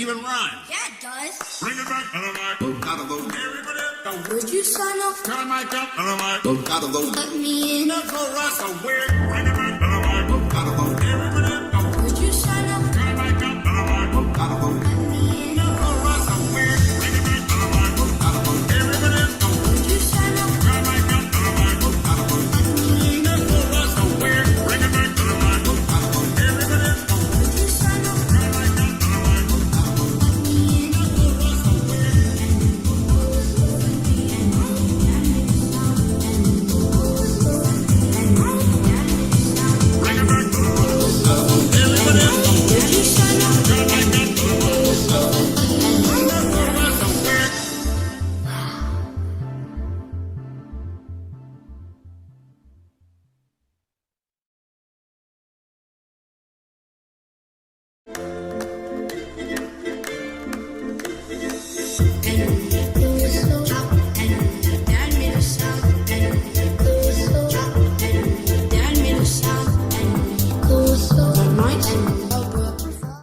even rhyme. Yeah, it does. Bring it back on the mic. Out of those. Everybody, go. Would you sign up? Turn the mic up on the mic. Out of those. Let me in. Let's go, Russell. Bring it back on the mic. Out of those. Everybody, go. Would you sign up? Turn the mic up on the mic. Out of those. Let me in. Let's go, Russell. Bring it back on the mic. Out of those. Everybody, go. Would you sign up? Turn the mic up on the mic. Out of those. Let me in. Let's go, Russell. Bring it back on the mic. Out of those. Everybody, go. Would you sign up? Turn the mic up on the mic. Let me in. Let's go, Russell. Bring it back on the mic. Everybody, go. Would you sign up? Turn the mic up on the mic. Let's go, Russell. That might